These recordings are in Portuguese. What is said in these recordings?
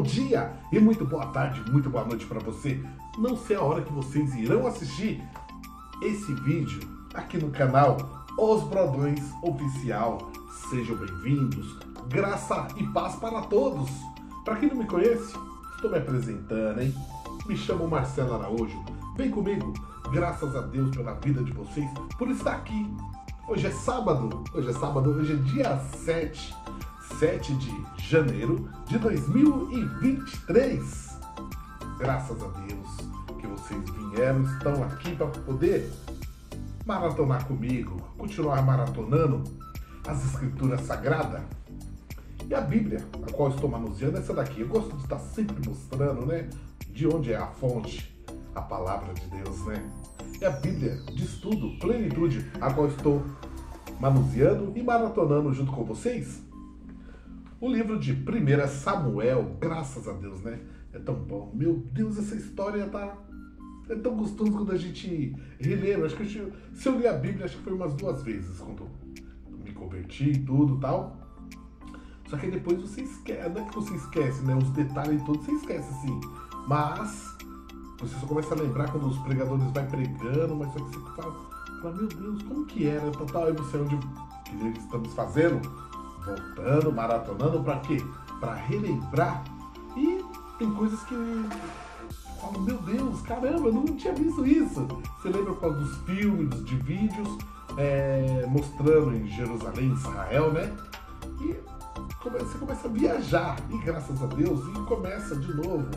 dia e muito boa tarde, muito boa noite para você. Não sei a hora que vocês irão assistir esse vídeo aqui no canal Os Brodões Oficial. Sejam bem-vindos, graça e paz para todos. Para quem não me conhece, estou me apresentando, hein? Me chamo Marcelo Araújo. Vem comigo, graças a Deus pela vida de vocês, por estar aqui. Hoje é sábado, hoje é dia 7 de janeiro de 2023. Graças a Deus que vocês vieram, estão aqui para poder maratonar comigo, continuar maratonando as escrituras sagradas. E a Bíblia, a qual estou manuseando, é essa daqui. Eu gosto de estar sempre mostrando, né, de onde é a fonte, a palavra de Deus, né? É a Bíblia de estudo, plenitude, a qual estou manuseando e maratonando junto com vocês. O livro de 1 Samuel, graças a Deus, né? É tão bom. Meu Deus, essa história é tão gostoso quando a gente relembra. Acho que se eu ler a Bíblia, acho que foi umas 2 vezes, quando me converti e tudo e tal. Só que depois você esquece, não é que você esquece, né? Os detalhes todos, você esquece, sim. Mas você só começa a lembrar quando os pregadores vai pregando, mas só que você fala, meu Deus, como que era? Total, aí você onde que estamos fazendo, voltando, maratonando, para quê? Para relembrar. E tem coisas que eu falo, meu Deus, caramba, eu não tinha visto isso. Você lembra por causa dos filmes, de vídeos, mostrando em Jerusalém, Israel, né? E você começa a viajar, e graças a Deus, e começa de novo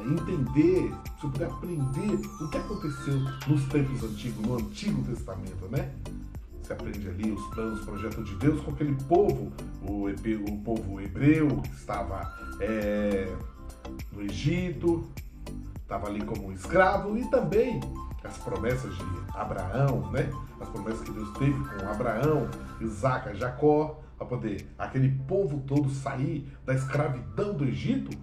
entender, você poder aprender o que aconteceu nos tempos antigos, no Antigo Testamento, né? Você aprende ali os planos, os projetos de Deus com aquele povo, o povo hebreu que estava no Egito, estava ali como escravo, e também as promessas de Abraão, né? As promessas que Deus teve com Abraão, Isaac, Jacó, para poder aquele povo todo sair da escravidão do Egito,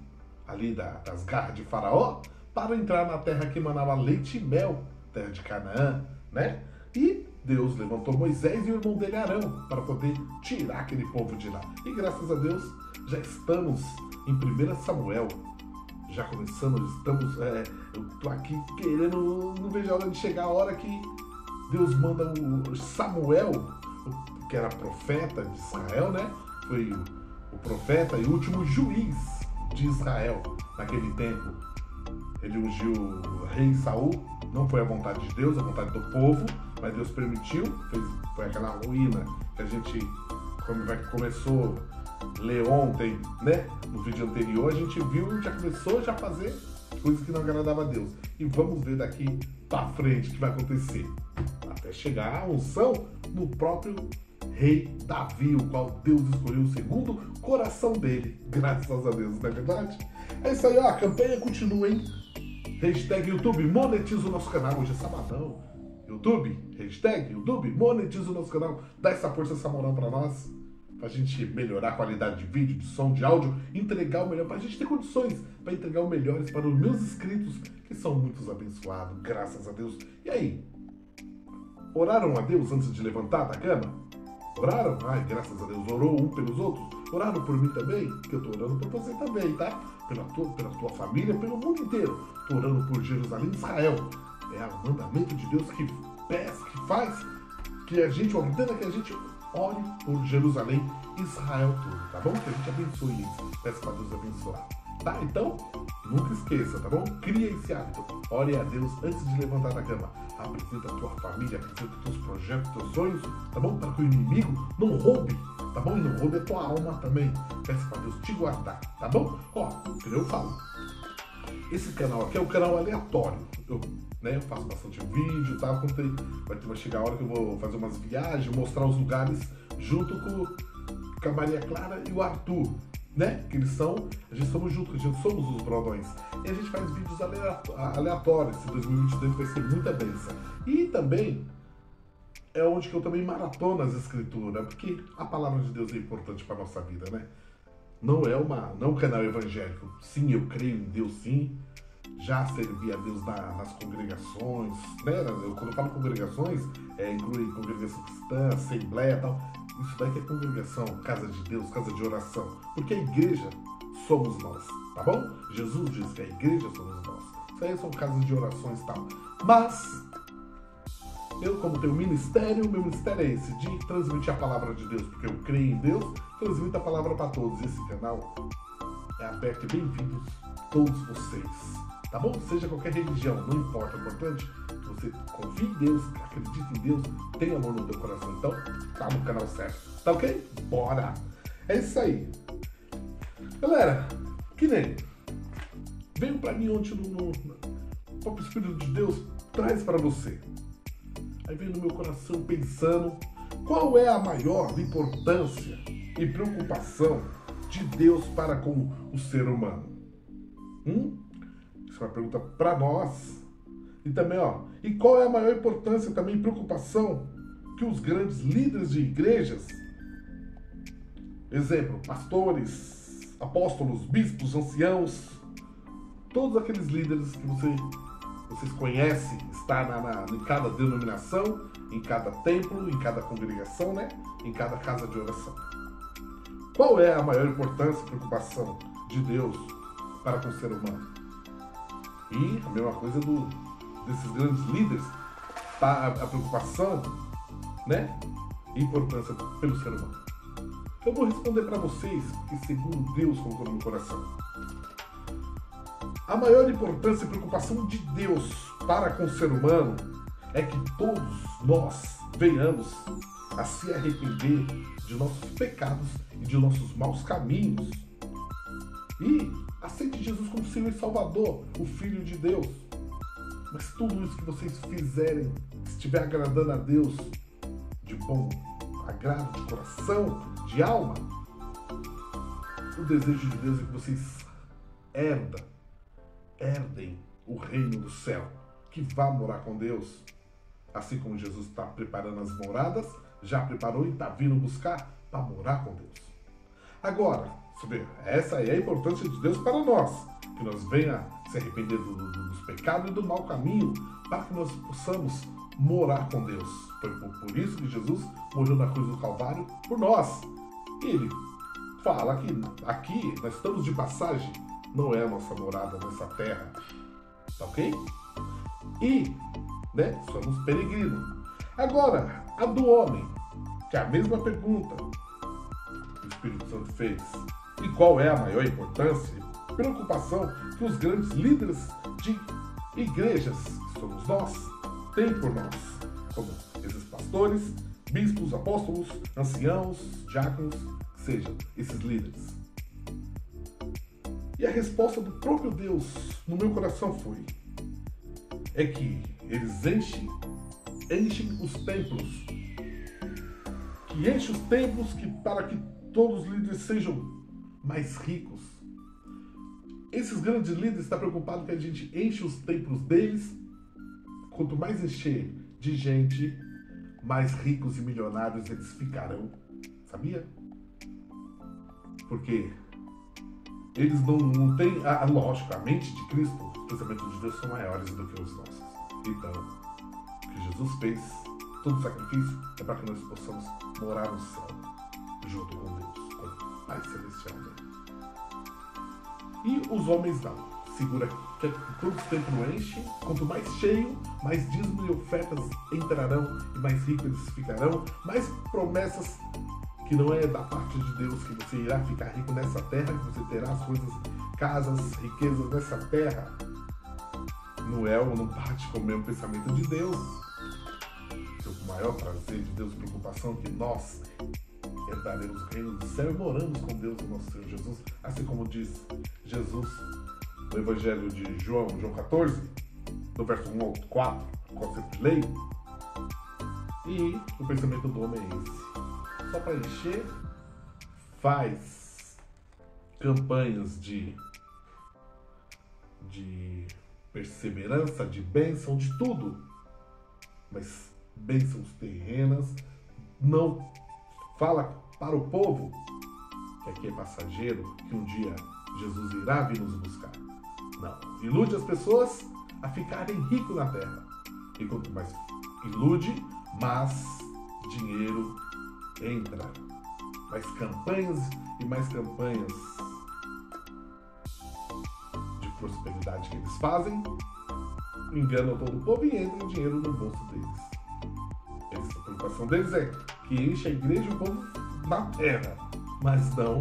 ali das garras de Faraó, para entrar na terra que manava leite e mel, terra de Canaã, né? E Deus levantou Moisés e o irmão dele Arão para poder tirar aquele povo de lá. E graças a Deus já estamos em 1 Samuel. Já começamos, eu tô aqui querendo, não vejo a hora de chegar a hora que Deus manda o Samuel, que era profeta de Israel, né? Foi o profeta e o último juiz de Israel naquele tempo. Ele ungiu o rei Saul, não foi a vontade de Deus, a vontade do povo, mas Deus permitiu, foi aquela ruína que a gente começou a ler ontem, né? No vídeo anterior, a gente viu, já começou a fazer coisas que não agradavam a Deus. E vamos ver daqui pra frente o que vai acontecer. Até chegar a unção do próprio rei Davi, o qual Deus escolheu segundo o coração dele. Graças a Deus, não é verdade? É isso aí, ó, a campanha continua, hein? Hashtag YouTube, monetiza o nosso canal. Hoje é sabadão. YouTube, hashtag YouTube, monetiza o nosso canal. Dá essa força, essa moral pra nós, pra gente melhorar a qualidade de vídeo, de som, de áudio, entregar o melhor, pra gente ter condições para entregar o melhor para os meus inscritos, que são muitos abençoados, graças a Deus. E aí? Oraram a Deus antes de levantar da cama? Oraram? Ai, graças a Deus. Orou um pelos outros? Oraram por mim também? Que eu tô orando por você também, tá? Pela tua família, pelo mundo inteiro. Tô orando por Jerusalém e Israel. É o mandamento de Deus que faz, que a gente ordena que a gente ore por Jerusalém e Israel todo, tá bom? Que a gente abençoe eles. Peço para Deus abençoar. Tá? Então, nunca esqueça, tá bom? Cria esse hábito. Ore a Deus antes de levantar da cama. Apresenta a tua família, apresenta os teus projetos, teus sonhos, tá bom? Para que o inimigo não roube, tá bom? E não roube a tua alma também. Peça para Deus te guardar, tá bom? Ó, como eu falo, esse canal aqui é um canal aleatório. Eu faço bastante vídeo, tá? Vai chegar a hora que eu vou fazer umas viagens, mostrar os lugares junto com a Maria Clara e o Arthur, né? Que a gente somos juntos, a gente somos os brodões. E a gente faz vídeos aleatórios. Esse 2022 vai ser muita bênção. E também é onde que eu também maratono as escrituras, porque a palavra de Deus é importante para nossa vida, né? Não é um canal evangélico. Sim, eu creio em Deus, sim. Já servi a Deus nas congregações, né? Quando eu falo congregações, inclui congregação cristã, assembleia e tal. Isso daí que é congregação, casa de Deus, casa de oração. Porque a igreja somos nós, tá bom? Jesus diz que a igreja somos nós. Isso aí são casos de orações e tal. Mas, eu como tenho ministério, meu ministério é esse, de transmitir a palavra de Deus, porque eu creio em Deus, transmito a palavra para todos. Esse canal é aberto e bem-vindos todos vocês, tá bom? Seja qualquer religião, não importa, o importante é que você confie em Deus, acredite em Deus, tenha amor no teu coração. Então, tá no canal certo, tá ok? Bora! É isso aí. Galera, que nem veio para mim ontem o próprio Espírito de Deus traz para você. Aí veio no meu coração pensando qual é a maior importância e preocupação de Deus para com o ser humano. Isso é uma pergunta para nós. E também, e qual é a maior importância também e preocupação que os grandes líderes de igrejas, exemplo, pastores, apóstolos, bispos, anciãos, todos aqueles líderes que vocês conhecem, está em cada denominação, em cada templo, em cada congregação, né? Em cada casa de oração. Qual é a maior importância e preocupação de Deus para com o ser humano? E a mesma coisa desses grandes líderes, a preocupação, né? E importância pelo ser humano. Eu vou responder para vocês, porque segundo Deus colocou no meu coração. A maior importância e preocupação de Deus para com o ser humano é que todos nós venhamos a se arrepender de nossos pecados e de nossos maus caminhos e aceite Jesus como Senhor e Salvador, o Filho de Deus. Mas tudo isso que vocês fizerem, estiver agradando a Deus de bom agrado, de coração, de alma, o desejo de Deus é que vocês herdem o reino do céu, que vá morar com Deus, assim como Jesus está preparando as moradas, já preparou e está vindo buscar para morar com Deus. Agora, essa é a importância de Deus para nós, que nós venha se arrepender dos pecados e do mau caminho, para que nós possamos morar com Deus. Foi por isso que Jesus morreu na cruz do Calvário por nós. E ele fala que aqui nós estamos de passagem, não é a nossa morada nessa terra, tá ok? E, somos peregrinos. Agora, a do homem, que é a mesma pergunta que o Espírito Santo fez. E qual é a maior importância e preocupação que os grandes líderes de igrejas, que somos nós, têm por nós, como esses pastores, bispos, apóstolos, anciãos, diáconos, que sejam esses líderes. E a resposta do próprio Deus no meu coração é que eles enchem os templos, para que todos os líderes sejam mais ricos. Esses grandes líderes estão preocupados que a gente enche os templos deles. Quanto mais encher de gente, mais ricos e milionários eles ficarão. Sabia? Porque eles não têm, lógico, a mente de Cristo, os pensamentos de Deus são maiores do que os nossos. Então, o que Jesus fez, todo sacrifício, é para que nós possamos morar no céu, junto com Deus, com o Pai Celestial dele. E os homens não. Segura que todo o templo enche, quanto mais cheio, mais dízimo e ofertas entrarão, e mais ricos eles ficarão, mais promessas que não é da parte de Deus que você irá ficar rico nessa terra, que você terá as coisas, casas, riquezas nessa terra. Não é ou não bate com o mesmo pensamento de Deus. O maior prazer de Deus, preocupação que nós herdaremos o reino do céu e moramos com Deus, o nosso Senhor Jesus, assim como diz Jesus no Evangelho de João 14, do verso 1 ao 4, qual sempre leio. E o pensamento do homem é esse: só para encher, faz campanhas de perseverança, de bênção, de tudo, mas bênçãos terrenas, não fala para o povo que aqui é passageiro, que um dia Jesus irá vir nos buscar. Não, ilude as pessoas a ficarem ricos na terra. E quanto mais ilude, mais dinheiro entra. Mais campanhas e mais campanhas prosperidade que eles fazem, enganam todo o povo e entra dinheiro no bolso deles. A preocupação deles é que enche a igreja e o povo na terra, mas não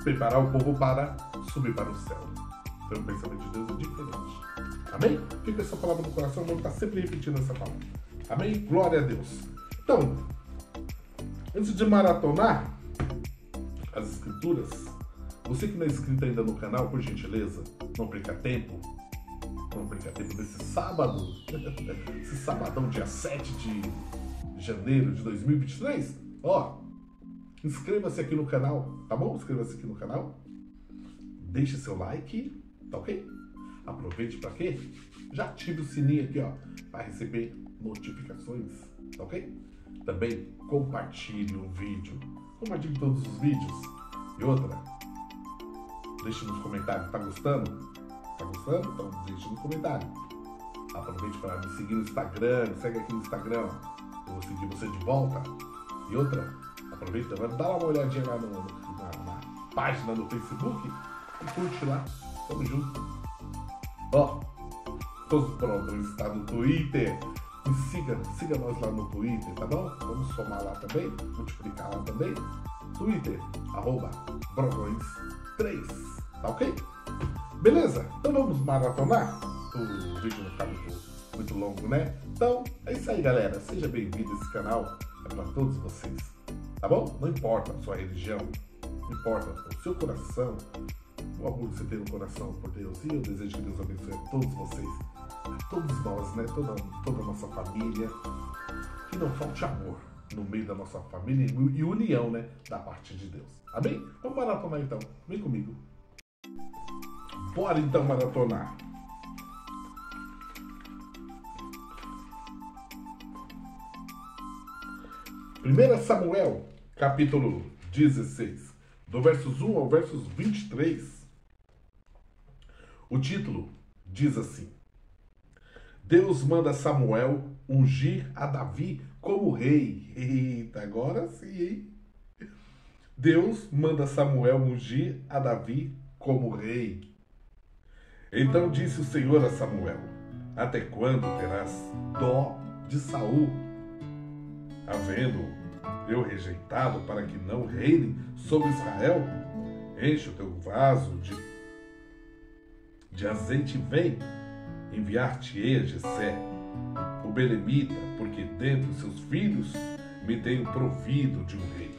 preparar o povo para subir para o céu. Então o pensamento de Deus é diferente. Amém? Fica essa palavra no coração, vamos estar sempre repetindo essa palavra. Amém? Glória a Deus. Então, antes de maratonar as escrituras, você que não é inscrito ainda no canal, por gentileza, não perca tempo. Não perca tempo nesse sábado, esse sabadão, dia 7 de janeiro de 2023. Inscreva-se aqui no canal, tá bom? Inscreva-se aqui no canal. Deixe seu like, tá ok? Aproveite para quê? Já ative o sininho aqui, para receber notificações, tá ok? Também compartilhe o vídeo. Compartilhe todos os vídeos. E outra, deixe nos comentários, tá gostando? Tá gostando? Então deixe no comentário. Aproveite para me seguir no Instagram, me segue aqui no Instagram. Eu vou seguir você de volta. E outra, aproveita, dá uma olhadinha lá na página do Facebook e curte lá. Tamo junto. Todos prontos, está no Twitter. Me siga nós lá no Twitter, tá bom? Vamos somar lá também, multiplicar lá também. Twitter, @Brogões3, tá ok? Beleza? Então vamos maratonar? O vídeo não ficar muito longo, né? Então, é isso aí, galera. Seja bem-vindo a esse canal. É para todos vocês, tá bom? Não importa a sua religião, não importa o seu coração, o amor que você tem no coração por Deus. E eu desejo que Deus abençoe a todos vocês, a todos nós, né? Toda a nossa família. Que não falte amor no meio da nossa família e união, né? Da parte de Deus. Amém? Vamos maratonar então. Vem comigo. Bora então maratonar. Primeira Samuel, capítulo 16, do versos 1 ao versos 23. O título diz assim: Deus manda Samuel ungir a Davi como rei. Eita, agora sim, hein? Deus manda Samuel ungir a Davi como rei. Então disse o Senhor a Samuel: Até quando terás dó de Saul, havendo eu rejeitado para que não reine sobre Israel? Enche o teu vaso de azeite e vem, enviar-te-ei a Jessé, o belemita, porque dentre os seus filhos me tenho provido de um rei.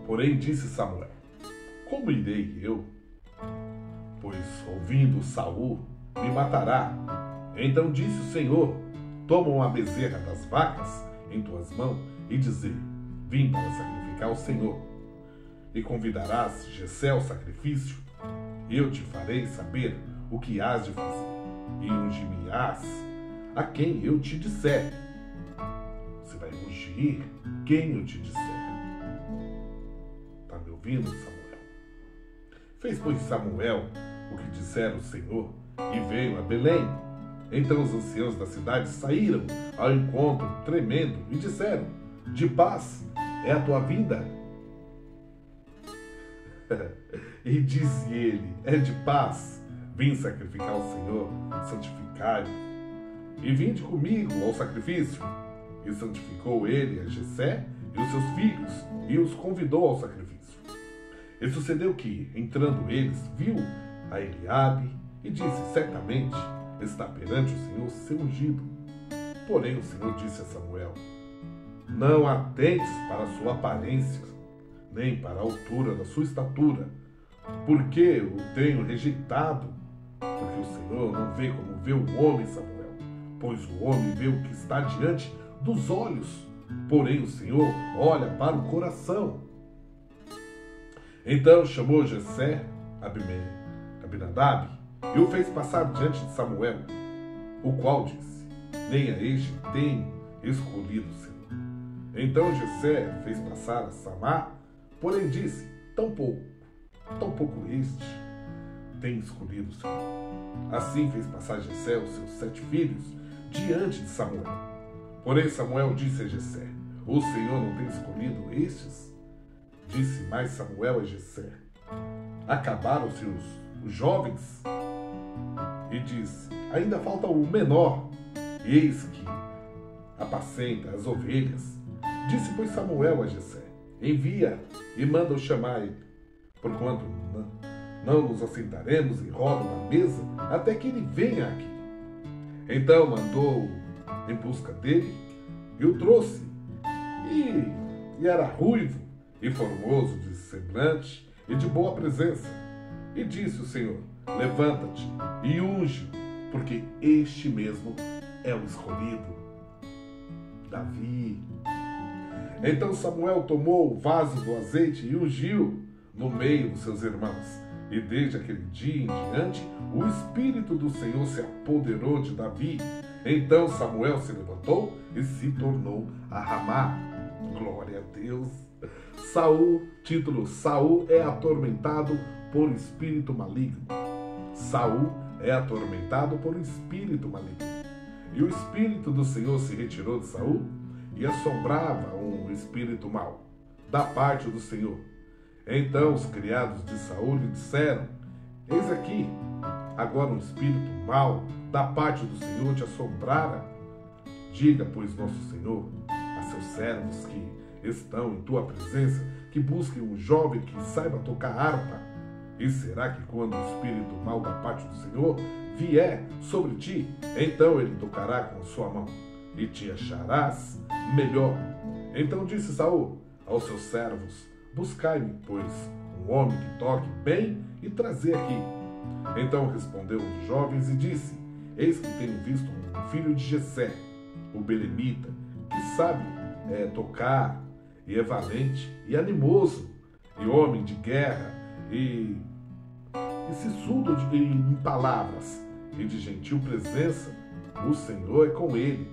Porém disse Samuel: Como irei eu? Pois ouvindo Saul me matará. Então disse o Senhor: Toma uma bezerra das vacas em tuas mãos e dizer: Vim para sacrificar ao Senhor. E convidarás Jessé ao sacrifício. Eu te farei saber o que hás de fazer, e ungir-me-ás a quem eu te disser. Você vai ungir quem eu te disser. Está me ouvindo, Samuel? Fez, pois, Samuel o que dissera o Senhor e veio a Belém. Então os anciãos da cidade saíram ao encontro, tremendo, e disseram: De paz é a tua vinda? E disse ele: É de paz. Vim sacrificar ao Senhor, santificai-o. E vinde comigo ao sacrifício. E santificou ele a Jessé e os seus filhos, e os convidou ao sacrifício. E sucedeu que, entrando eles, viu a Eliabe, e disse: Certamente está perante o Senhor seu ungido. Porém o Senhor disse a Samuel: Não atentes para a sua aparência, nem para a altura da sua estatura, porque o tenho rejeitado. Porque o Senhor não vê como vê o homem, Samuel, pois o homem vê o que está diante dos olhos, porém o Senhor olha para o coração. Então chamou Jessé Abinadab e o fez passar diante de Samuel, o qual disse: Nem a este tem escolhido o Senhor. Então Jessé fez passar a Samá, porém disse: Tão pouco este tem escolhido o Senhor. Assim fez passar Jessé os seus 7 filhos diante de Samuel. Porém Samuel disse a Jessé: O Senhor não tem escolhido estes? Disse mais Samuel a Jessé: acabaram-se os jovens, e disse: ainda falta o menor, eis que apacenta as ovelhas. Disse, pois, Samuel a Jessé: envia e manda-o chamar, porquanto não nos assentaremos em roda da mesa até que ele venha aqui. Então mandou em busca dele e o trouxe, e era ruivo e formoso de semblante e de boa presença. E disse o Senhor: levanta-te e unge, porque este mesmo é o escolhido, Davi. Então Samuel tomou o vaso do azeite e ungiu no meio dos seus irmãos. E desde aquele dia em diante, o Espírito do Senhor se apoderou de Davi. Então Samuel se levantou e se tornou a Ramá. Glória a Deus. Título: Saul é atormentado por espírito maligno. Saul é atormentado por um espírito maligno. E o Espírito do Senhor se retirou de Saul e assombrava um espírito mau da parte do Senhor. Então os criados de Saul lhe disseram: eis aqui, agora um espírito mau da parte do Senhor te assombrara. Diga, pois, nosso Senhor a seus servos que estão em tua presença, que busquem um jovem que saiba tocar harpa. E será que quando o espírito mau da parte do Senhor vier sobre ti, então ele tocará com a sua mão, e te acharás melhor. Então disse Saul aos seus servos: buscai-me, pois, um homem que toque bem e trazei aqui. Então respondeu os jovens e disse: eis que tenho visto um filho de Jessé, o belemita, que sabe tocar, e é valente e animoso, e homem de guerra, e sisudo em palavras, e de gentil presença. O Senhor é com ele.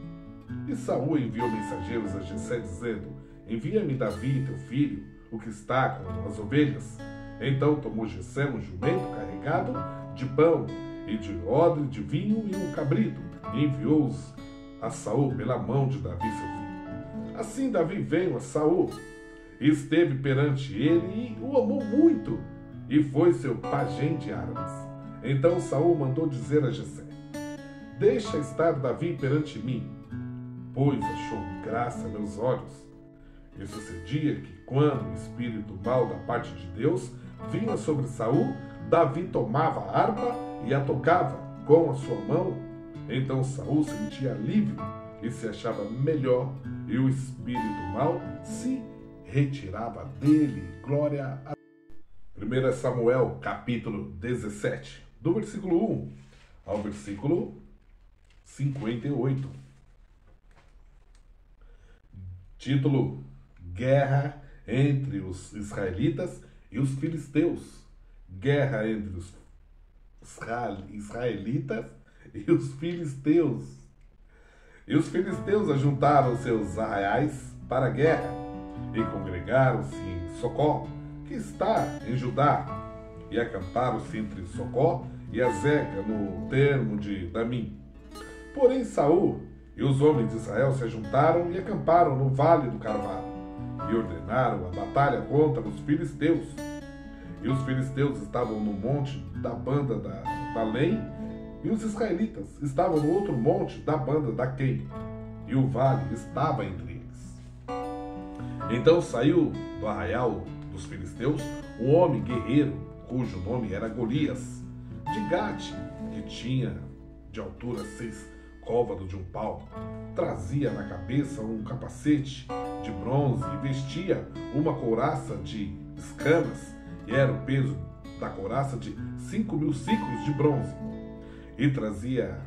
E Saul enviou mensageiros a Jessé, dizendo: envia-me Davi, teu filho, o que está com as ovelhas. Então tomou Jessé um jumento carregado de pão e de odre de vinho e um cabrito, e enviou-os a Saul pela mão de Davi, seu filho. Assim Davi veio a Saul e esteve perante ele, e o amou muito, e foi seu pajem de armas. Então Saul mandou dizer a Jessé: deixa estar Davi perante mim, pois achou graça a meus olhos. E sucedia que, quando o espírito mau da parte de Deus vinha sobre Saul, Davi tomava a harpa e a tocava com a sua mão. Então Saul sentia alívio e se achava melhor, e o espírito mau se retirava dele. Glória a Deus. 1 Samuel, capítulo 17, do versículo 1 ao versículo 58. Título: Guerra entre os israelitas e os filisteus. Guerra entre os israelitas e os filisteus. E os filisteus ajuntaram seus arraiais para a guerra e congregaram-se em Socó, que está em Judá, e acamparam-se entre Socó e Azeca, no termo de Damim. Porém Saul e os homens de Israel se ajuntaram e acamparam no vale do Carvalho, e ordenaram a batalha contra os filisteus. E os filisteus estavam no monte da banda da Além, e os israelitas estavam no outro monte da banda da Quem, e o vale estava entre eles. Então saiu do arraial dos filisteus um homem guerreiro, cujo nome era Golias, de Gate, que tinha de altura 6 côvados de um palmo. Trazia na cabeça um capacete de bronze e vestia uma couraça de escamas, e era o peso da couraça de 5.000 siclos de bronze. E trazia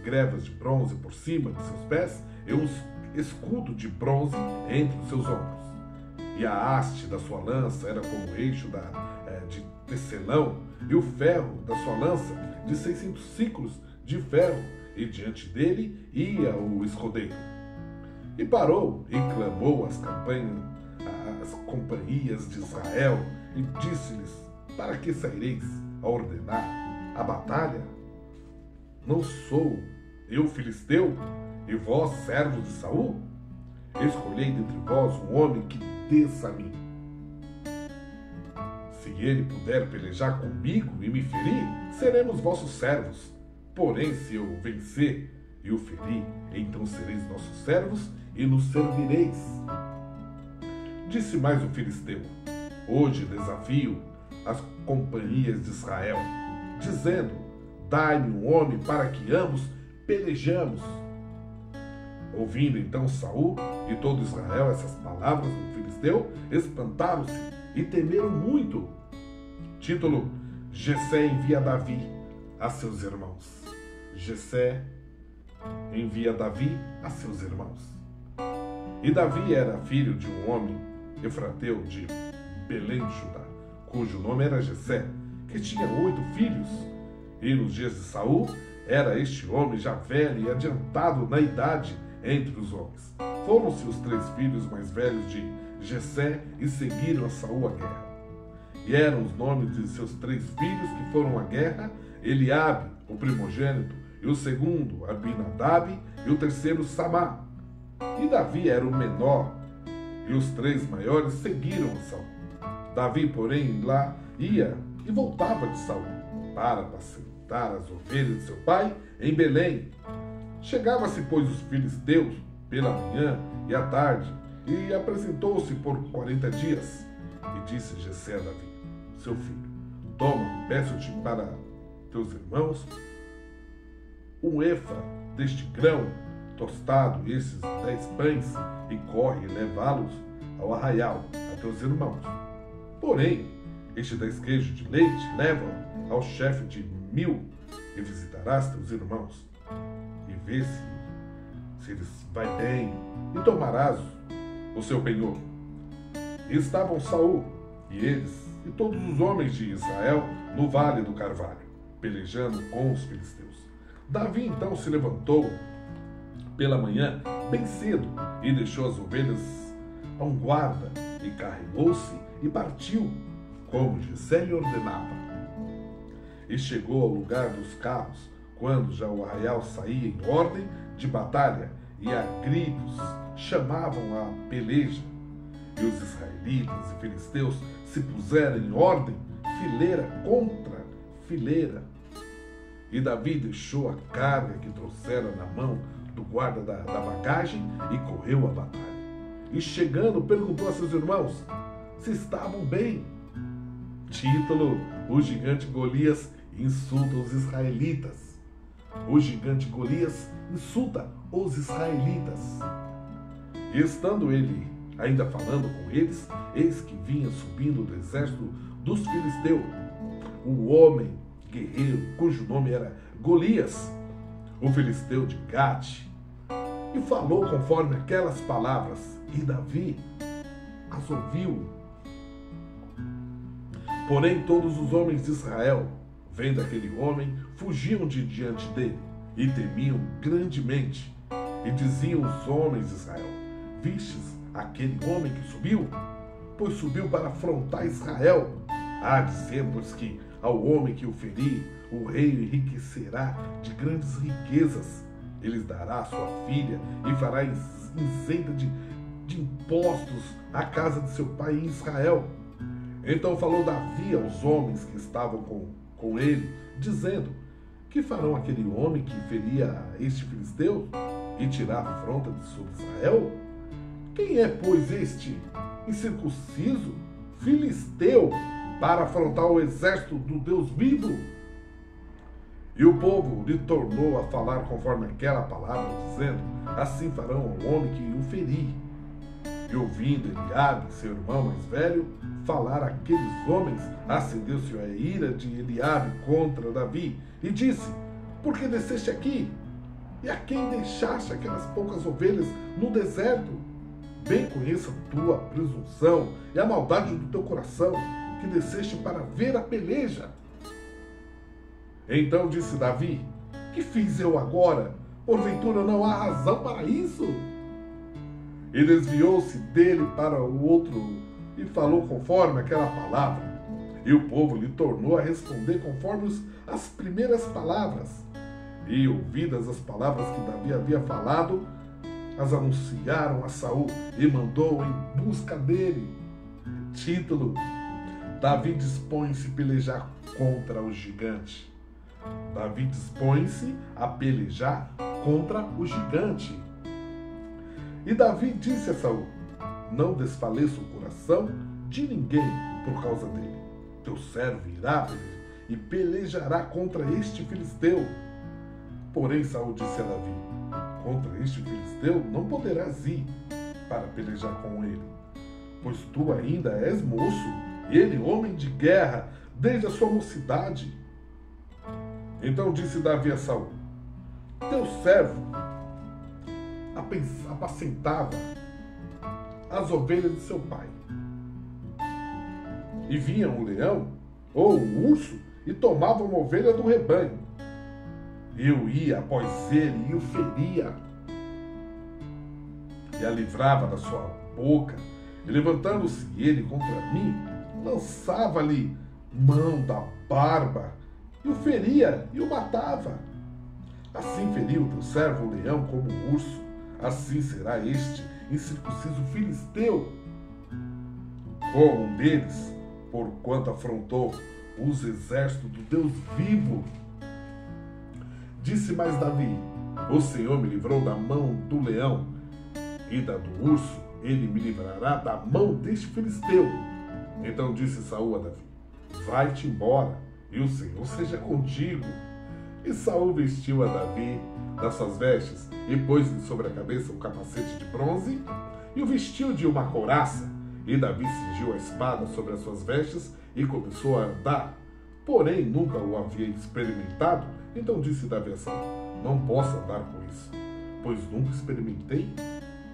grevas de bronze por cima de seus pés e um escudo de bronze entre os seus ombros. E a haste da sua lança era como o eixo de tecelão, e o ferro da sua lança de 600 ciclos de ferro, e diante dele ia o escudeiro. E parou e clamou às companhias de Israel, e disse-lhes: para que saireis a ordenar a batalha? Não sou eu filisteu, e vós servos de Saul? Escolhei dentre vós um homem que desça a mim. Se ele puder pelejar comigo e me ferir, seremos vossos servos. Porém, se eu vencer e o ferir, então sereis nossos servos e nos servireis. Disse mais o filisteu: hoje desafio as companhias de Israel, dizendo: dai-me um homem para que ambos pelejamos. Ouvindo então Saul e todo Israel essas palavras do filisteu, espantaram-se e temeram muito. Título: Jessé envia Davi a seus irmãos. Jessé envia Davi a seus irmãos. E Davi era filho de um homem efrateu de Belém de Judá, cujo nome era Jessé, que tinha 8 filhos. E nos dias de Saul era este homem já velho e adiantado na idade entre os homens. Foram-se os 3 filhos mais velhos de Jessé e seguiram a Saul à guerra. E eram os nomes de seus 3 filhos que foram à guerra: Eliabe, o primogênito, e o segundo, Abinadab, e o terceiro, Samá. E Davi era o menor, e os 3 maiores seguiram a Saul. Davi, porém, lá ia e voltava de Saul para apacentar as ovelhas de seu pai em Belém. Chegava-se, pois, os filisteus pela manhã e à tarde, e apresentou-se por 40 dias. E disse Jessé a Davi, seu filho: toma, peço-te para teus irmãos um efa deste grão tostado, esses 10 pães, e corre levá-los ao arraial a teus irmãos. Porém, este 10 queijos de leite leva-o ao chefe de 1000, e visitarás teus irmãos, e vê se eles vai bem, e tomarás o seu penhor. E estavam Saul e eles e todos os homens de Israel no vale do Carvalho, pelejando com os filisteus. Davi então se levantou pela manhã bem cedo e deixou as ovelhas a um guarda, e carregou-se e partiu, como Jessé lhe ordenava. E chegou ao lugar dos carros, quando já o arraial saía em ordem de batalha, e a gritos chamavam a peleja. E os israelitas e filisteus se puseram em ordem, fileira contra fileira. E Davi deixou a carga que trouxera na mão do guarda da bagagem e correu à batalha. E chegando, perguntou a seus irmãos se estavam bem. Título: o gigante Golias insulta os israelitas. O gigante Golias insulta os israelitas. E estando ele ainda falando com eles, eis que vinha subindo do exército dos filisteus o homem guerreiro, cujo nome era Golias, o filisteu de Gate, e falou conforme aquelas palavras, e Davi as ouviu. Porém, todos os homens de Israel, vendo aquele homem, fugiam de diante dele, e temiam grandemente, e diziam os homens de Israel: vistes aquele homem que subiu? Pois subiu para afrontar Israel. Há de ser, pois, que ao homem que o ferir, o rei enriquecerá de grandes riquezas. Ele lhes dará a sua filha e fará isenta de impostos à casa de seu pai em Israel. Então falou Davi aos homens que estavam com ele, dizendo: que farão aquele homem que feria este filisteu e tirar a afronta de sobre Israel? Quem é, pois, este incircunciso filisteu para afrontar o exército do Deus vivo? E o povo lhe tornou a falar conforme aquela palavra, dizendo: assim farão ao homem que o ferir. E ouvindo Eliabe, seu irmão mais velho, falar aqueles homens, acendeu-se a ira de Eliabe contra Davi, e disse: por que desceste aqui? E a quem deixaste aquelas poucas ovelhas no deserto? Bem conheço a tua presunção e a maldade do teu coração, que desceste para ver a peleja. Então disse Davi: que fiz eu agora? Porventura não há razão para isso? E desviou-se dele para o outro e falou conforme aquela palavra. E o povo lhe tornou a responder conforme as primeiras palavras. E, ouvidas as palavras que Davi havia falado, as anunciaram a Saul e mandou em busca dele. Título: Davi dispõe-se a pelejar contra o gigante. Davi dispõe-se a pelejar contra o gigante. E Davi disse a Saul: não desfaleça o coração de ninguém por causa dele. Teu servo irá e pelejará contra este filisteu. Porém Saul disse a Davi: contra este filisteu não poderás ir para pelejar com ele, pois tu ainda és moço, ele homem de guerra desde a sua mocidade. Então disse Davi a Saul: teu servo apacentava as ovelhas de seu pai. E vinha um leão ou um urso e tomava uma ovelha do rebanho. Eu ia após ele e o feria, e a livrava da sua boca, e levantando-se ele contra mim, lançava-lhe mão da barba, e o feria e o matava. Assim feriu o teu servo o leão como o urso, assim será este incircunciso filisteu como um deles, porquanto afrontou os exércitos do Deus vivo. Disse mais Davi: o Senhor me livrou da mão do leão e da do urso, ele me livrará da mão deste filisteu. Então disse Saul a Davi: vai-te embora, e o Senhor seja contigo. E Saul vestiu a Davi das suas vestes, e pôs-lhe sobre a cabeça um capacete de bronze, e o vestiu de uma couraça. E Davi cingiu a espada sobre as suas vestes, e começou a andar. Porém, nunca o havia experimentado. Então disse Davi a Saul: não posso andar com isso, pois nunca experimentei.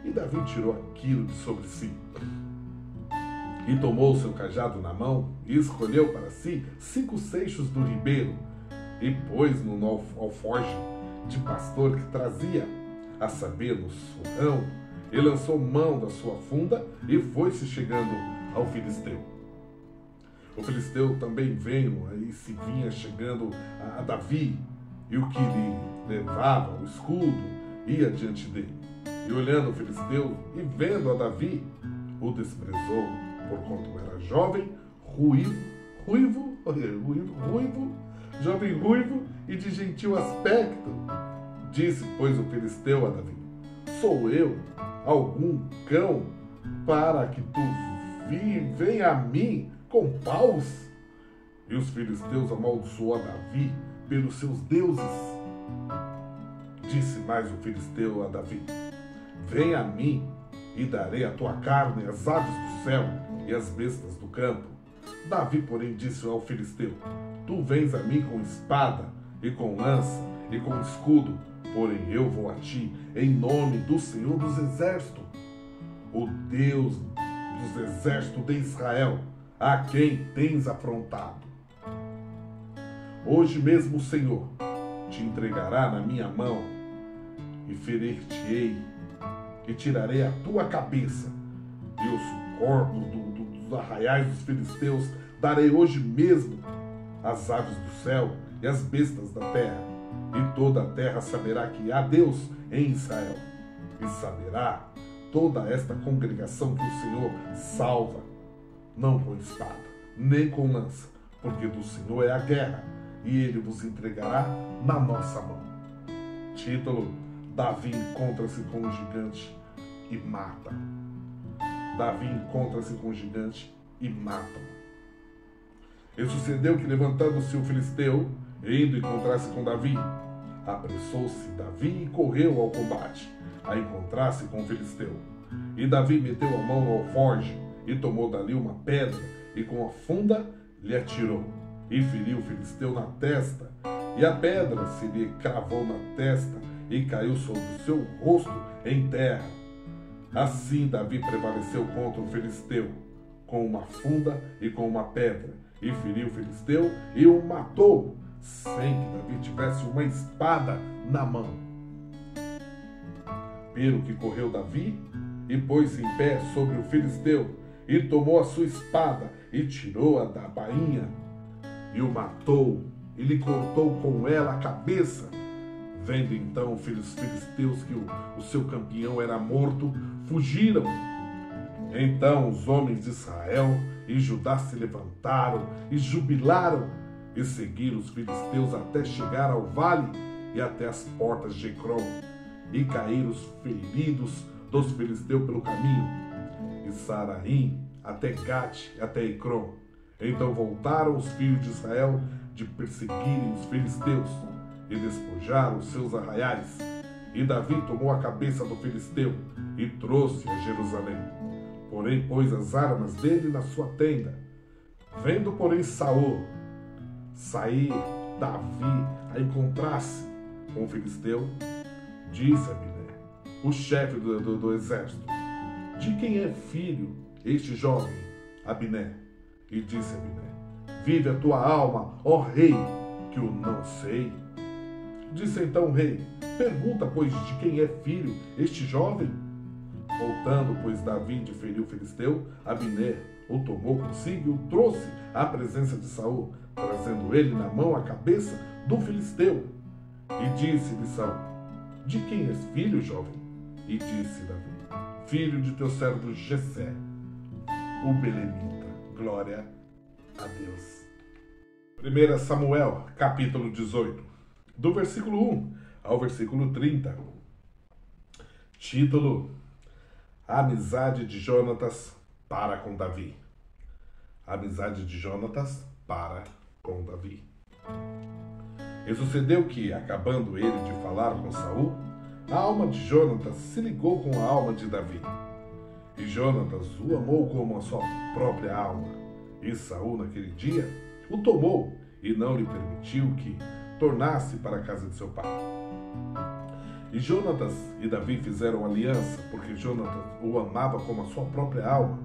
E Davi tirou aquilo de sobre si, e tomou o seu cajado na mão, e escolheu para si 5 seixos do ribeiro, e pôs no alforje de pastor que trazia, a saber, no surrão, e lançou mão da sua funda, e foi-se chegando ao filisteu. O filisteu também veio, e se vinha chegando a Davi, e o que lhe levava o escudo ia diante dele. E olhando o filisteu e vendo a Davi, o desprezou, porquanto era jovem, jovem ruivo e de gentil aspecto. Disse, pois, o filisteu a Davi: sou eu algum cão para que tu venha a mim com paus? E os filisteus amaldiçoou a Davi pelos seus deuses. Disse mais o filisteu a Davi: venha a mim, e darei a tua carne às aves do céu e às bestas do campo. Davi, porém, disse ao filisteu: tu vens a mim com espada, e com lança, e com escudo, porém eu vou a ti em nome do Senhor dos Exércitos, o Deus dos exércitos de Israel, a quem tens afrontado. Hoje mesmo o Senhor te entregará na minha mão, e ferir-te-ei, e tirarei a tua cabeça, e os corpos dos arraiais dos filisteus darei hoje mesmo às aves do céu e às bestas da terra, e toda a terra saberá que há Deus em Israel, e saberá toda esta congregação que o Senhor salva, não com espada, nem com lança, porque do Senhor é a guerra, e ele vos entregará na nossa mão. Título: Davi encontra-se com o gigante e mata. Davi encontra-se com o gigante e mata. E sucedeu que, levantando-se o filisteu, e indo encontrar-se com Davi, apressou-se Davi e correu ao combate, a encontrar-se com o filisteu. E Davi meteu a mão no alforje, e tomou dali uma pedra, e com a funda lhe atirou, e feriu o filisteu na testa, e a pedra se lhe cravou na testa, e caiu sobre o seu rosto em terra. Assim Davi prevaleceu contra o filisteu, com uma funda e com uma pedra, e feriu o filisteu e o matou, sem que Davi tivesse uma espada na mão. Pelo que correu Davi, e pôs-se em pé sobre o filisteu, e tomou a sua espada, e tirou-a da bainha, e o matou, e lhe cortou com ela a cabeça. Vendo então os filisteus que o seu campeão era morto, fugiram. Então os homens de Israel e Judá se levantaram e jubilaram e seguiram os filisteus até chegar ao vale e até as portas de Ecrom. E caíram os feridos dos filisteus pelo caminho, e Saraim até Gate e até Ecrom. Então voltaram os filhos de Israel de perseguirem os filisteus e despojaram os seus arraiais. E Davi tomou a cabeça do filisteu e trouxe a Jerusalém. Porém pôs as armas dele na sua tenda. Vendo, porém, Saul sair Davi a encontrar-se com o filisteu, disse a Abiné, o chefe do exército: de quem é filho este jovem? Abiné. E disse a Abiné: vive a tua alma, ó rei, que o não sei. Disse então o rei: pergunta, pois, de quem é filho este jovem? Voltando, pois, Davi de ferir o filisteu, Abiné o tomou consigo e o trouxe à presença de Saul, trazendo ele na mão a cabeça do filisteu. E disse-lhe Saul: de quem és filho, jovem? E disse Davi: filho de teu servo Jessé, o belemita. Glória a Deus. 1 Samuel, capítulo 18, do versículo 1 ao versículo 30. Título: A amizade de Jonatas para com Davi. A amizade de Jonatas para com Davi. E sucedeu que, acabando ele de falar com Saul, a alma de Jonatas se ligou com a alma de Davi. E Jonatas o amou como a sua própria alma. E Saul, naquele dia, o tomou e não lhe permitiu que tornasse para a casa de seu pai. E Jonatas e Davi fizeram aliança, porque Jonatas o amava como a sua própria alma.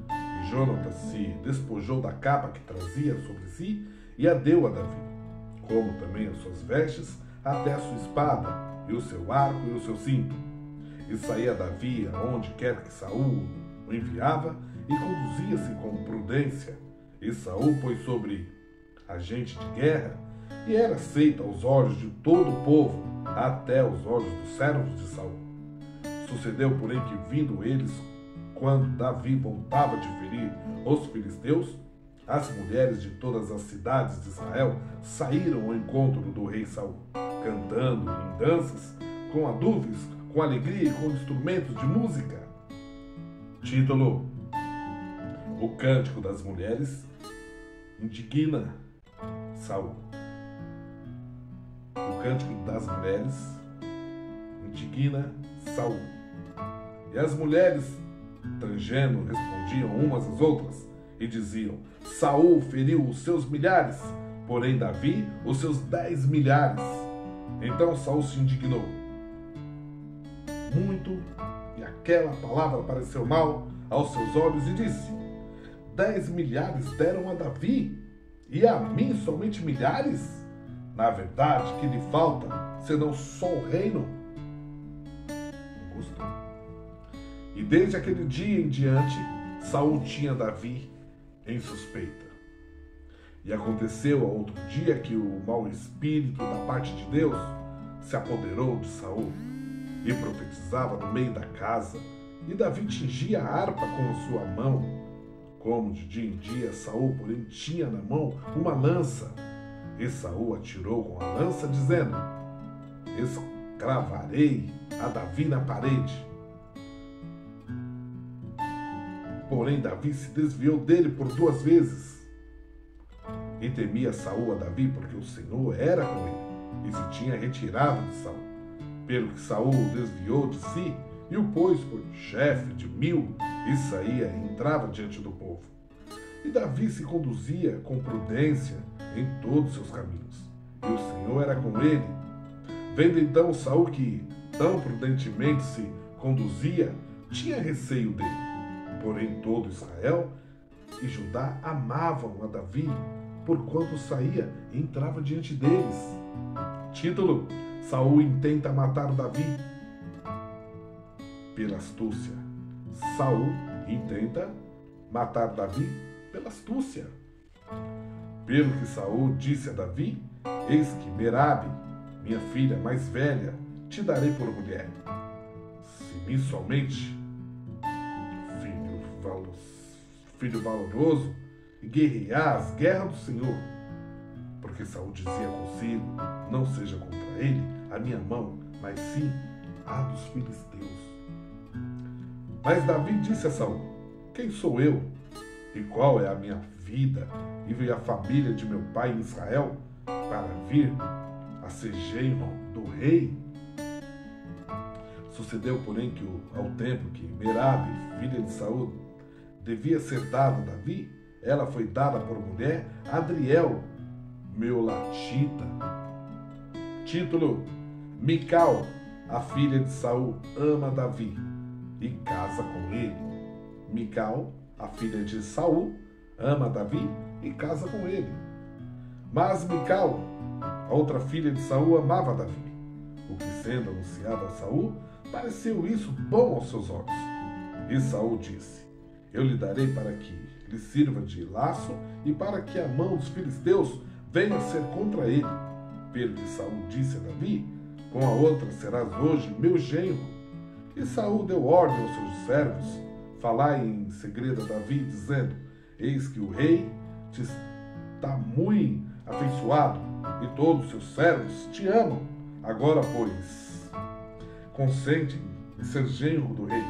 E Jonatas se despojou da capa que trazia sobre si e a deu a Davi, como também as suas vestes, até a sua espada, e o seu arco e o seu cinto. E saía Davi aonde quer que Saul o enviava, e conduzia-se com prudência. E Saul pôs sobre agente de guerra, e era aceito aos olhos de todo o povo, até aos olhos dos servos de Saul. Sucedeu, porém, que vindo eles, quando Davi voltava de ferir os filisteus, as mulheres de todas as cidades de Israel saíram ao encontro do rei Saul, cantando em danças, com adufes, com alegria e com instrumentos de música. Título: O Cântico das Mulheres indigna Saul. O Cântico das Mulheres indigna Saul. E as mulheres, tangendo, respondiam umas às outras e diziam: Saul feriu os seus milhares, porém Davi os seus 10 milhares. Então Saul se indignou muito, e aquela palavra pareceu mal aos seus olhos, e disse: 10 milhares deram a Davi, e a mim somente milhares? Na verdade, que lhe falta, senão só o reino? Não gostou. E desde aquele dia em diante, Saul tinha Davi em suspeita. E aconteceu a outro dia que o mau espírito da parte de Deus se apoderou de Saul e profetizava no meio da casa, e Davi tingia a harpa com a sua mão. Como de dia em dia, Saul, porém, tinha na mão uma lança. E Saul atirou com a lança, dizendo: escravarei a Davi na parede. Porém, Davi se desviou dele por 2 vezes. E temia Saul a Davi, porque o Senhor era com ele, e se tinha retirado de Saul. Pelo que Saul o desviou de si, e o pôs por chefe de 1000, e saía e entrava diante do povo. E Davi se conduzia com prudência em todos os seus caminhos, e o Senhor era com ele. Vendo então Saul que tão prudentemente se conduzia, tinha receio dele. Porém todo Israel e Judá amavam a Davi, porquanto saía e entrava diante deles. Título: Saul intenta matar Davi. Pela astúcia. Saul intenta matar Davi pela astúcia. Pelo que Saul disse a Davi: eis que Merabe, minha filha mais velha, te darei por mulher. Se me somente filho valoroso, e guerrear as guerras do Senhor. Porque Saul dizia consigo: não seja contra ele a minha mão, mas sim a dos filisteus. Mas Davi disse a Saul: quem sou eu? E qual é a minha vida e a família de meu pai em Israel para vir a ser genro do rei? Sucedeu, porém, que ao tempo que Merabe, filha de Saul, devia ser dada a Davi, ela foi dada por mulher a Adriel, Meolatita. Título: Mical, a filha de Saul, ama Davi e casa com ele. Mical, a filha de Saul, ama Davi e casa com ele. Mas Mical, a outra filha de Saul, amava Davi, o que, sendo anunciado a Saul, pareceu isso bom aos seus olhos. E Saul disse: eu lhe darei para que lhe sirva de laço e para que a mão dos filisteus venha a ser contra ele. Pelo que Saul disse a Davi: com a outra serás hoje meu genro. E Saul deu ordem aos seus servos: falai em segredo a Davi, dizendo: eis que o rei te está muito afeiçoado, e todos os seus servos te amam. Agora, pois, consente em ser genro do rei.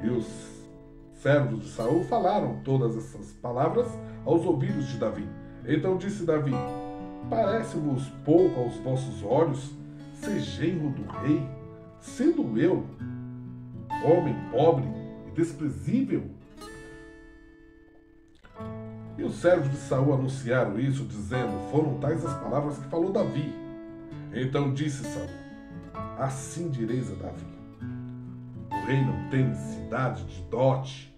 E os servos de Saul falaram todas essas palavras aos ouvidos de Davi. Então disse Davi: parece-vos pouco aos vossos olhos ser genro do rei, sendo eu homem pobre e desprezível? E os servos de Saul anunciaram isso, dizendo: foram tais as palavras que falou Davi. Então disse Saul: assim direis a Davi: o rei não tem necessidade de dote,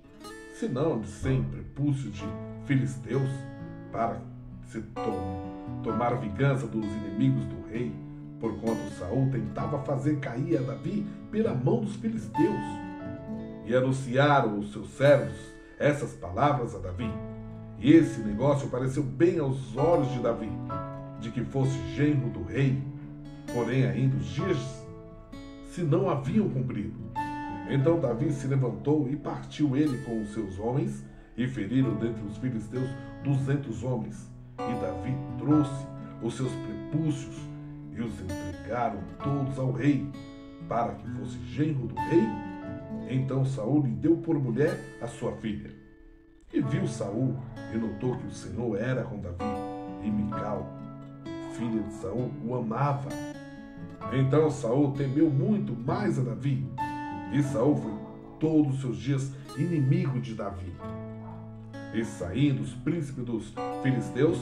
senão de 100 prepúcios de filisteus, para se tomar vingança dos inimigos do rei, porquanto Saul tentava fazer cair a Davi pela mão dos filisteus. E anunciaram os seus servos essas palavras a Davi. E esse negócio pareceu bem aos olhos de Davi, de que fosse genro do rei. Porém, ainda os dias se não haviam cumprido. Então Davi se levantou e partiu ele com os seus homens, e feriram dentre os filisteus 200 homens. E Davi trouxe os seus prepúcios e os entregaram todos ao rei, para que fosse genro do rei. Então Saul lhe deu por mulher a sua filha. E viu Saul e notou que o Senhor era com Davi, e Mical, filha de Saul, o amava. Então Saul temeu muito mais a Davi, e Saul foi todos os seus dias inimigo de Davi. E saindo os príncipes dos filisteus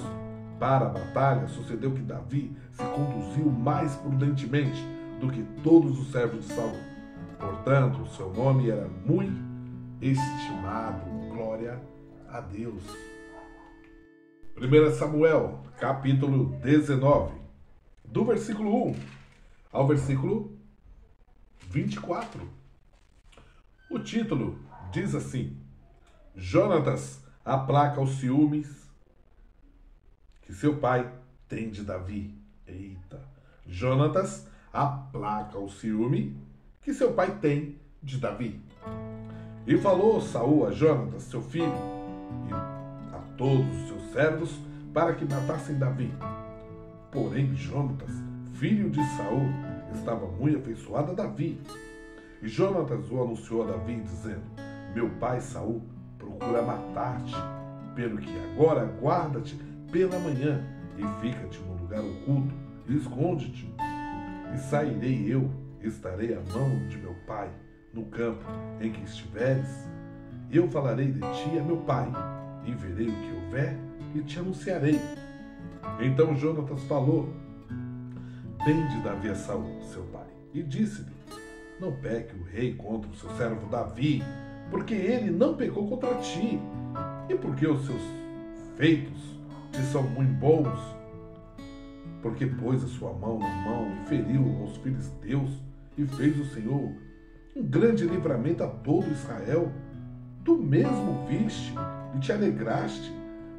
para a batalha, sucedeu que Davi se conduziu mais prudentemente do que todos os servos de Saul. Portanto, o seu nome era muito estimado. Glória a Deus. 1 Samuel, capítulo 19, do versículo 1 ao versículo 24. O título diz assim: Jonatas aplaca os ciúmes que seu pai tem de Davi. Eita! Jonatas aplaca o ciúme que seu pai tem de Davi. E falou Saul a Jonatas, seu filho, e a todos os seus servos, para que matassem Davi. Porém, Jonatas, filho de Saul, estava muito afeiçoado a Davi. E Jonatas o anunciou a Davi, dizendo: meu pai Saul procura matar-te, pelo que agora guarda-te pela manhã, e fica-te num lugar oculto, e esconde-te. E sairei eu, e estarei à mão de meu pai, no campo em que estiveres, e eu falarei de ti a meu pai, e verei o que houver, e te anunciarei. Então Jonatas falou bem de Davi a Saul, seu pai, e disse-lhe: não peque o rei contra o seu servo Davi, porque ele não pecou contra ti, e porque os seus feitos te são muito bons, porque pôs a sua mão na mão e feriu aos filisteus, e fez o Senhor um grande livramento a todo Israel. Tu mesmo viste e te alegraste,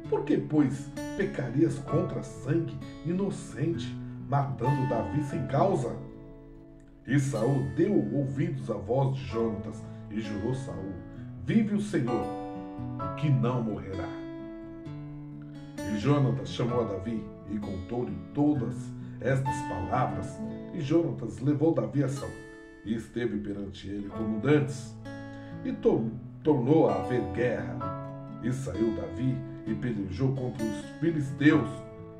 porque, pois, pecarias contra sangue inocente, matando Davi sem causa? E Saul deu ouvidos à voz de Jonatas, e jurou Saul: vive o Senhor, que não morrerá. E Jonatas chamou a Davi e contou-lhe todas estas palavras. E Jonatas levou Davi a Saul e esteve perante ele como dantes. E tornou a haver guerra. E saiu Davi e pelejou contra os filisteus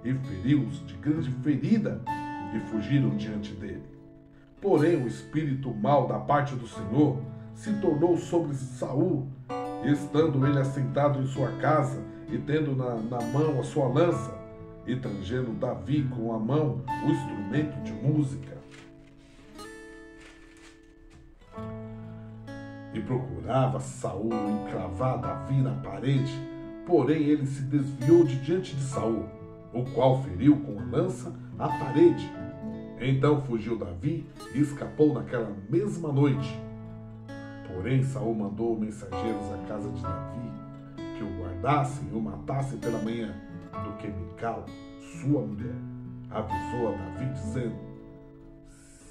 e feriu-os de grande ferida e fugiram diante dele. Porém o espírito mau da parte do Senhor se tornou sobre Saul, estando ele assentado em sua casa e tendo na mão a sua lança, e tangendo Davi com a mão o instrumento de música. E procurava Saul encravar Davi na parede, porém ele se desviou de diante de Saul, o qual feriu com a lança a parede. Então fugiu Davi e escapou naquela mesma noite. Porém Saul mandou mensageiros à casa de Davi, que o guardassem e o matassem pela manhã, do que Mical, sua mulher, avisou a Davi, dizendo: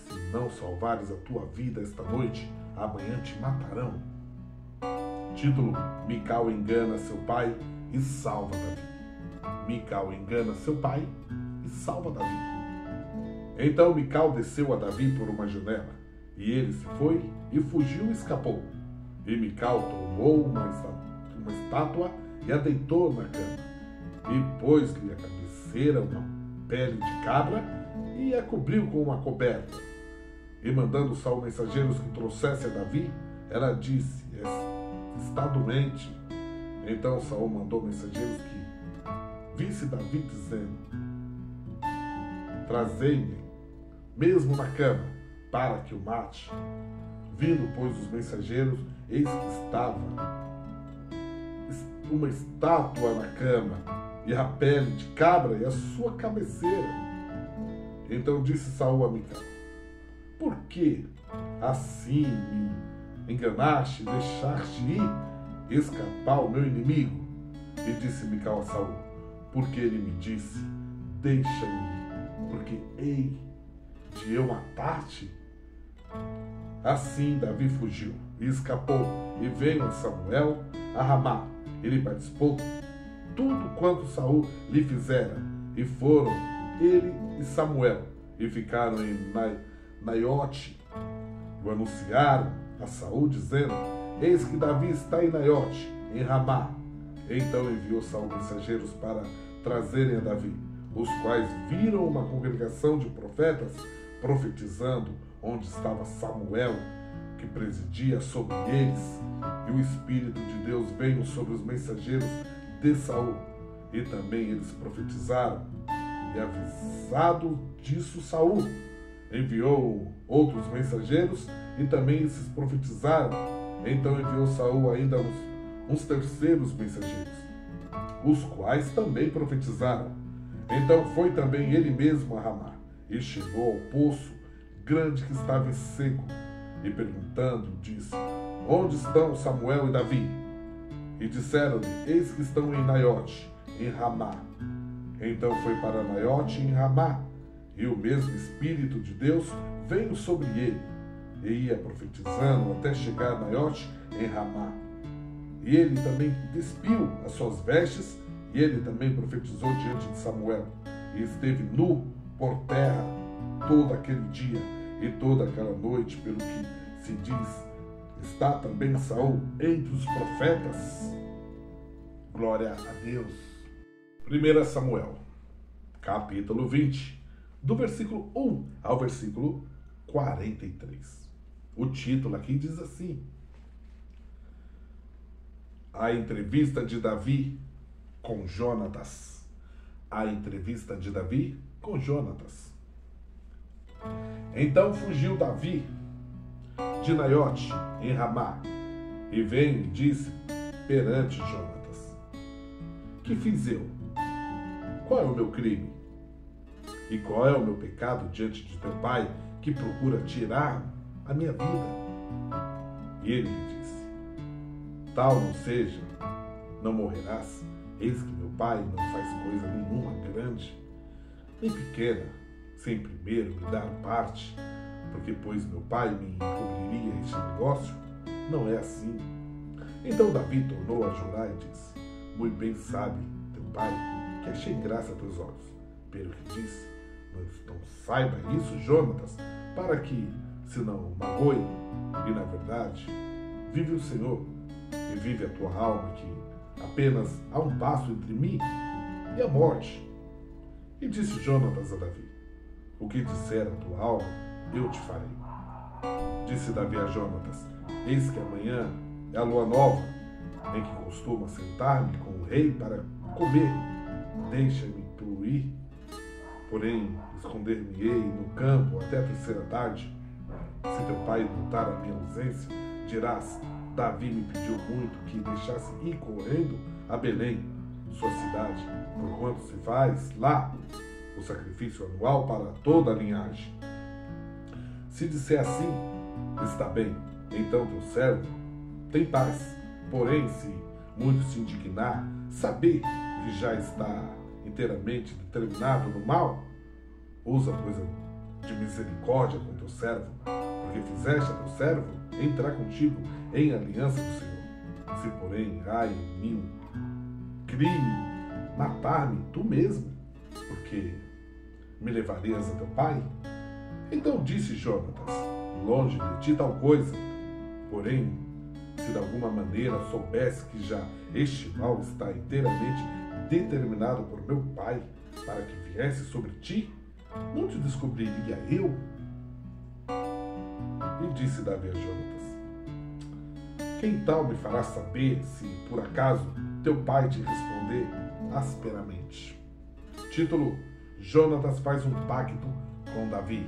se não salvares a tua vida esta noite, amanhã te matarão. Título: Mical engana seu pai e salva Davi. Mical engana seu pai e salva Davi. Então Mical desceu a Davi por uma janela, e ele se foi e fugiu e escapou. E Mical tomou uma estátua e a deitou na cama, e pôs-lhe a cabeceira uma pele de cabra e a cobriu com uma coberta. E mandando Saul mensageiros que trouxessem a Davi, ela disse: está doente. Então Saul mandou mensageiros que visse Davi, dizendo: trazei-me, mesmo na cama, para que o mate. Vindo, pois, os mensageiros, eis que estava uma estátua na cama, e a pele de cabra e a sua cabeceira. Então disse Saul a Mical: por que assim me enganaste e deixaste ir escapar o meu inimigo? E disse Mical a Saul: porque ele me disse: deixa-me ir, porque hei de eu matar-te. Assim Davi fugiu e escapou, e veio a Samuel a Ramá. Ele participou tudo quanto Saul lhe fizera, e foram ele e Samuel, e ficaram em Naiote. O anunciaram a Saul, dizendo: eis que Davi está em Naiote, em Ramá. Então enviou Saul mensageiros para trazerem a Davi, os quais viram uma congregação de profetas profetizando, onde estava Samuel, que presidia sobre eles. E o Espírito de Deus veio sobre os mensageiros de Saul, e também eles profetizaram. E avisado disso Saul, enviou outros mensageiros, e também esses profetizaram. Então enviou Saul ainda uns terceiros mensageiros, os quais também profetizaram. Então foi também ele mesmo a Ramá, e chegou ao poço grande que estava em seco, e perguntando, disse: onde estão Samuel e Davi? E disseram-lhe: eis que estão em Naiote, em Ramá. Então foi para Naiote, em Ramá, e o mesmo Espírito de Deus veio sobre ele, e ia profetizando até chegar a Naiote, em Ramá. E ele também despiu as suas vestes, e ele também profetizou diante de Samuel, e esteve nu por terra todo aquele dia e toda aquela noite, pelo que se diz: está também Saul entre os profetas. Glória a Deus. 1 Samuel, capítulo 20, do versículo 1 ao versículo 43. O título aqui diz assim: a entrevista de Davi com Jonatas. A entrevista de Davi com Jonatas. Então fugiu Davi de Naiote, em Ramá, e veio e disse perante Jonatas: que fiz eu? Qual é o meu crime? E qual é o meu pecado diante de teu pai, que procura tirar a minha vida? E ele lhe disse: tal não seja, não morrerás. Eis que meu pai não faz coisa nenhuma grande, nem pequena, sem primeiro me dar parte, porque pois meu pai me encobriria este negócio. Não é assim. Então Davi tornou a jurar e disse: Muito bem sabe teu pai que achei graça a teus olhos. Pelo que disse, não saiba isso, Jonatas, para que se não magoe. E na verdade, vive o Senhor e vive a tua alma, que apenas há um passo entre mim e a morte. E disse Jonatas a Davi: O que disser a tua alma, eu te farei. Disse Davi a Jonatas: Eis que amanhã é a lua nova, em que costumo sentar-me com o rei para comer. Deixa-me tu ir, porém esconder-me-ei no campo até a terceira tarde. Se teu pai notar a minha ausência, dirás: Davi me pediu muito que deixasse ir correndo a Belém, sua cidade, porquanto se faz lá o sacrifício anual para toda a linhagem. Se disser assim, está bem, então teu servo tem paz. Porém, se muito se indignar, saber que já está inteiramente determinado no mal, usa, pois, de misericórdia com teu servo, porque fizeste a teu servo entrar contigo em aliança do Senhor. Se, porém, há em mim crime, matar-me tu mesmo, porque me levarias a teu pai? Então disse Jonatas: Longe de ti tal coisa, porém, se de alguma maneira soubesse que já este mal está inteiramente determinado por meu pai para que viesse sobre ti, não te descobriria eu? E disse Davi a Jonatas: Quem tal me fará saber se, por acaso, teu pai te responder asperamente? Título: Jonatas faz um pacto com Davi.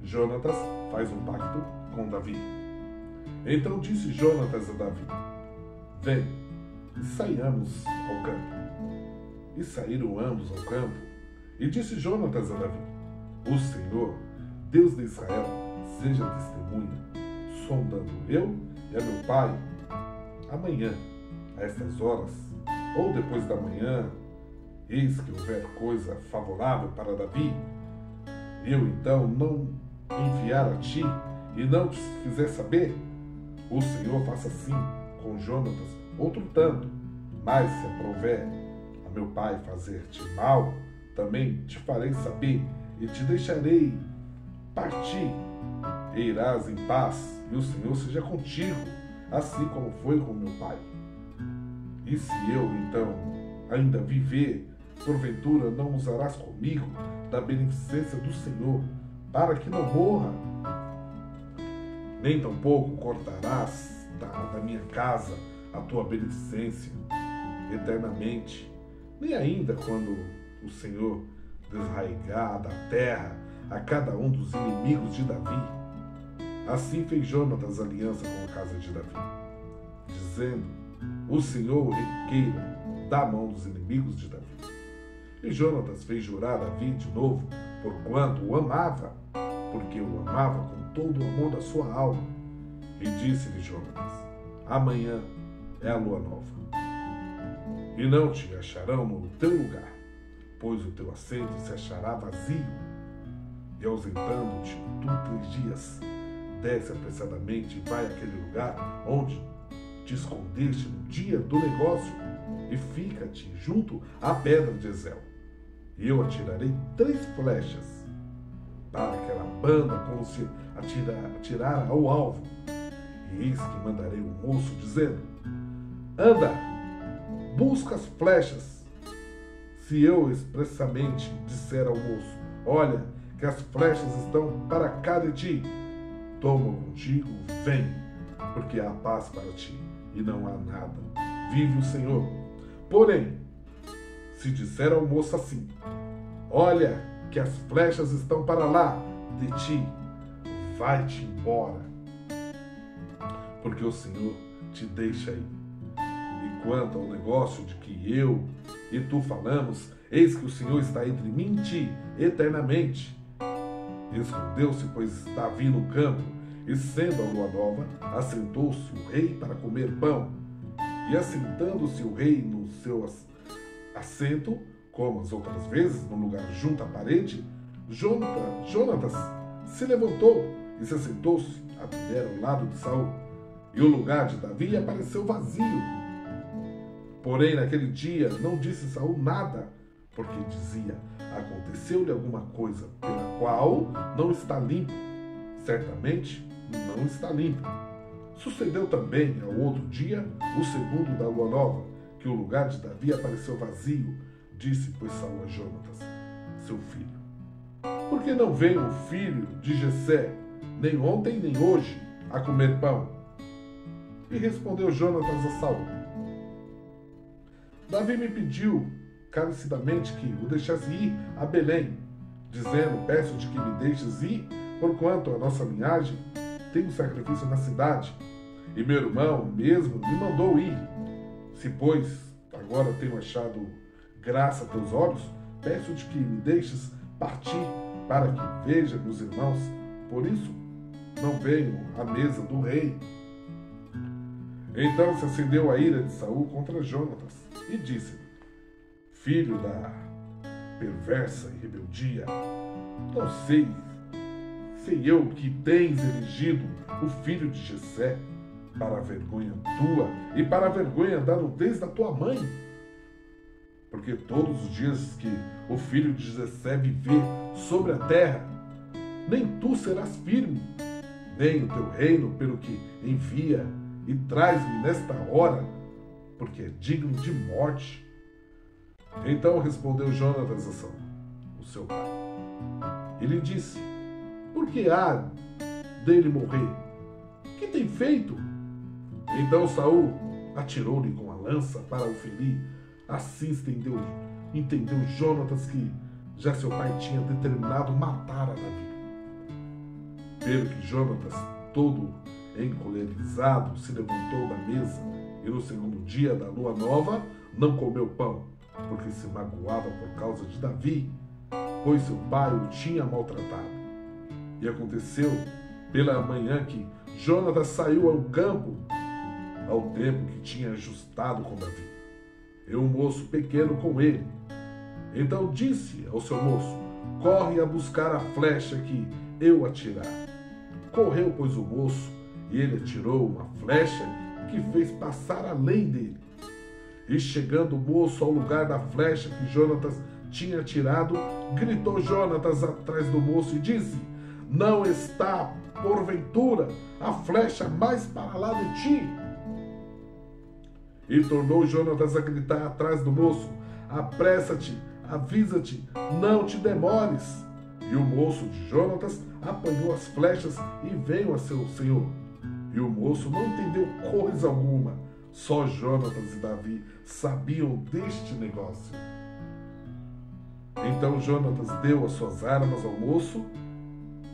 Jonatas faz um pacto com Davi. Então disse Jonatas a Davi: Vem, e saiamos ao campo. E saíram ambos ao campo. E disse Jonatas a Davi: O Senhor, Deus de Israel, seja testemunha, sondando eu e a meu pai, amanhã, a estas horas, ou depois da manhã, eis que houver coisa favorável para Davi, eu então não enviar a ti e não te fizer saber, o Senhor faça assim com Jonatas outro tanto. Mas se aprouver a meu pai fazer-te mal, também te farei saber e te deixarei partir, e irás em paz, e o Senhor seja contigo, assim como foi com meu pai. E se eu, então, ainda viver, porventura não usarás comigo da beneficência do Senhor, para que não morra, nem tampouco cortarás da minha casa a tua beneficência eternamente, nem ainda quando o Senhor desraigar da terra a cada um dos inimigos de Davi. Assim fez Jonatas aliança com a casa de Davi, dizendo: O Senhor requeira da mão dos inimigos de Davi. E Jonatas fez jurar Davi de novo, porquanto o amava, porque o amava com todo o amor da sua alma. E disse-lhe Jonatas: Amanhã é a lua nova, e não te acharão no teu lugar, pois o teu assento se achará vazio. E ausentando-te tu 3 dias, desce apressadamente e vai àquele lugar onde te escondeste no dia do negócio, e fica-te junto à pedra de Ezel. E eu atirarei 3 flechas para que ela banda como se atirara ao alvo. E eis que mandarei um moço dizendo: Anda, busca as flechas. Se eu expressamente disser ao moço: Olha, que as flechas estão para cá de ti, toma contigo, vem, porque há paz para ti e não há nada. Vive o Senhor. Porém, se disser ao moço assim: Olha, que as flechas estão para lá de ti, vai-te embora, porque o Senhor te deixa aí. E quanto ao negócio de que eu e tu falamos, eis que o Senhor está entre mim e ti eternamente. Escondeu-se, pois, Davi no campo, e sendo a lua nova, assentou-se o rei para comer pão. E assentando-se o rei no seu assento, como as outras vezes, no lugar junto à parede, Jonatas se levantou e se assentou-se a ao lado de Saul. e o lugar de Davi apareceu vazio. Porém, naquele dia não disse Saul nada, porque dizia: aconteceu-lhe alguma coisa pela qual não está limpo. Certamente não está limpo. Sucedeu também ao outro dia, o segundo da lua nova, que o lugar de Davi apareceu vazio. Disse, pois, Saul a Jonatas, seu filho: por que não veio o filho de Jessé, nem ontem nem hoje, a comer pão? E respondeu Jonatas a Saul: Davi me pediu carecidamente que o deixasse ir a Belém, dizendo: peço-te que me deixes ir, porquanto a nossa linhagem tem um sacrifício na cidade, e meu irmão mesmo me mandou ir. Se, pois, agora tenho achado graça a teus olhos, peço-te que me deixes partir, para que veja meus irmãos. Por isso não venho à mesa do rei. Então se acendeu a ira de Saul contra Jonatas, e disse-lhe: filho da perversa e rebeldia, não sei eu que tens elegido o filho de Jessé para a vergonha tua e para a vergonha da nudez da tua mãe. Porque todos os dias que o filho de Jessé viver sobre a terra, nem tu serás firme, nem o teu reino, pelo que envia e traz-me nesta hora, porque é digno de morte. Então respondeu Jonatas a Saul, o seu pai, e lhe disse: por que há dele morrer? Que tem feito? Então Saul atirou-lhe com a lança para o ferir. Assim entendeu Jonatas que já seu pai tinha determinado matar a Davi. Pelo que Jonatas, todo encolerizado, se levantou da mesa, e no segundo dia da lua nova não comeu pão, porque se magoava por causa de Davi, pois seu pai o tinha maltratado. E aconteceu pela manhã que Jonatas saiu ao campo, ao tempo que tinha ajustado com Davi, e um moço pequeno com ele. Então disse ao seu moço: corre a buscar a flecha que eu atirar. Correu, pois, o moço, e ele atirou uma flecha que fez passar além dele. E chegando o moço ao lugar da flecha que Jonatas tinha atirado, gritou Jonatas atrás do moço e disse: não está, porventura, a flecha mais para lá de ti? E tornou Jonatas a gritar atrás do moço: apressa-te, avisa-te, não te demores. E o moço de Jonatas apanhou as flechas e veio a seu senhor. E o moço não entendeu coisa alguma. Só Jonatas e Davi sabiam deste negócio. Então Jonatas deu as suas armas ao moço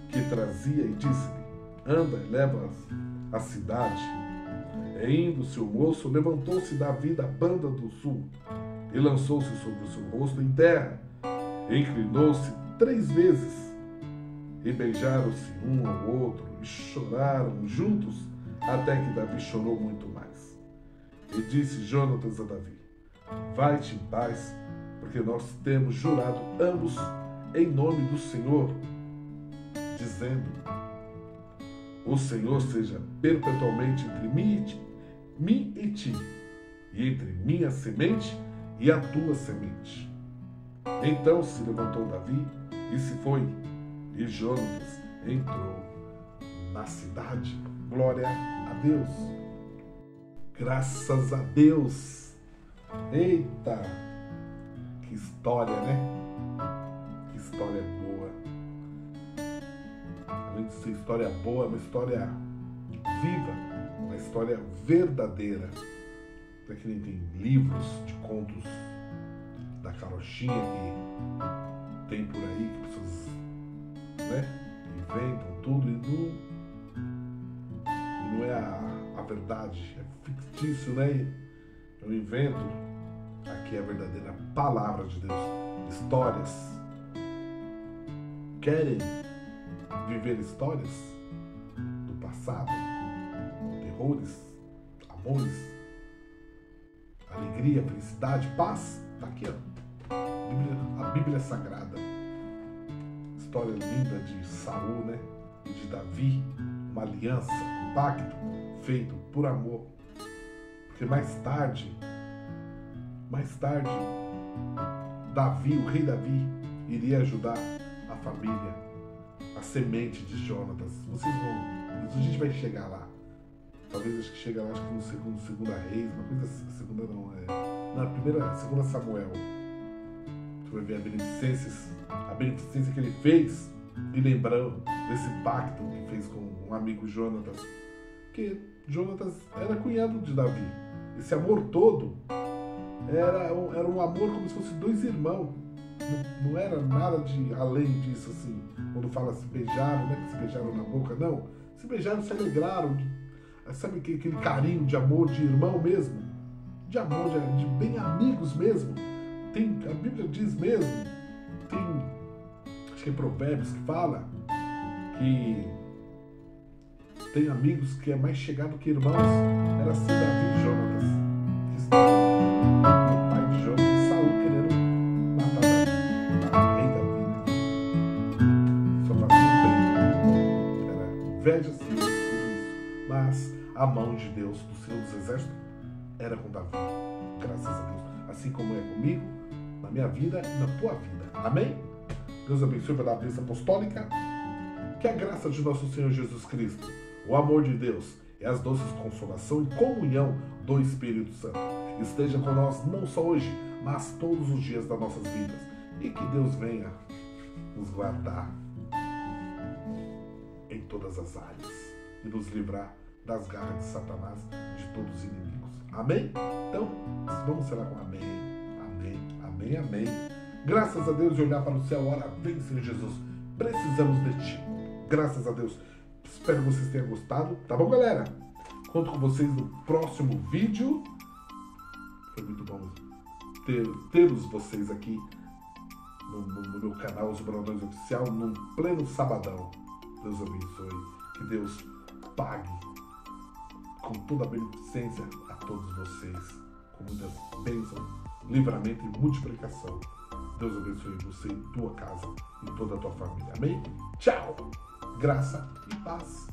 que trazia e disse-lhe: anda e leva-as à cidade. E indo-se o moço, levantou-se Davi da banda do sul e lançou-se sobre o seu rosto em terra, e inclinou-se 3 vezes, e beijaram-se um ao outro e choraram juntos, até que Davi chorou muito mais. E disse Jonatas a Davi: vai-te em paz, porque nós temos jurado ambos em nome do Senhor, dizendo: o Senhor seja perpetuamente entre mim e ti, e entre minha semente e a tua semente. Então se levantou Davi e se foi, e Jonatas entrou na cidade. Glória a Deus. Graças a Deus. Eita, que história, né? Que história boa. Além de ser história boa, é uma história viva, uma história verdadeira. Para quem tem livros de contos da carochinha que tem por aí, que pessoas, né, inventam tudo e não é a verdade, é fictício, né? Eu invento. Aqui é a verdadeira palavra de Deus. Histórias. Querem viver histórias do passado? Terrores, amores, alegria, felicidade, paz? Tá aqui, ó. A Bíblia Sagrada. História linda de Saul, né? E de Davi. Uma aliança, um pacto feito por amor. Porque mais tarde, Davi, o rei Davi, iria ajudar a família, a semente de Jonatas. A gente vai chegar lá. Talvez acho que chega lá, acho que no segunda Reis, uma coisa assim, segunda não, segunda Samuel. Você vai ver a beneficência que ele fez, e lembrando desse pacto que fez com um amigo Jonatas, que Jonatas era cunhado de Davi. Esse amor todo era um amor como se fosse dois irmãos. Não era nada de além disso, assim. Quando fala se beijaram, não é que se beijaram na boca, não. Se beijaram, se alegraram. Sabe aquele carinho de amor de irmão mesmo? De amor, de bem amigos mesmo. A Bíblia diz mesmo, acho que é Provérbios que fala que tem amigos que é mais chegado que irmãos. Era assim Davi e Jonatas, que estava o pai de Jonatas, Saul, querendo matar Davi, rei Davi, só fazia bem, era inveja, sim, tudo isso, mas a mão de Deus, do Senhor dos Exércitos, era com Davi, graças a Deus, assim como é comigo, na minha vida e na tua vida, amém? Deus abençoe pela bênção apostólica, que a graça de nosso Senhor Jesus Cristo, o amor de Deus e as doces consolação e comunhão do Espírito Santo esteja com nós não só hoje, mas todos os dias das nossas vidas. E que Deus venha nos guardar em todas as áreas e nos livrar das garras de Satanás, de todos os inimigos. Amém? Então, vamos cenar com amém, amém, amém, amém. Graças a Deus, e olhar para o céu, ora, vem, Senhor Jesus, precisamos de Ti. Graças a Deus. Espero que vocês tenham gostado. Tá bom, galera? Conto com vocês no próximo vídeo. Foi muito bom ter-os vocês aqui no meu canal, Os Brandões Oficial, num pleno sabadão. Deus abençoe. Que Deus pague com toda a beneficência a todos vocês, com muitas bênçãos, livramento e multiplicação. Deus abençoe você e tua casa e toda a tua família. Amém? Tchau! Graça e paz.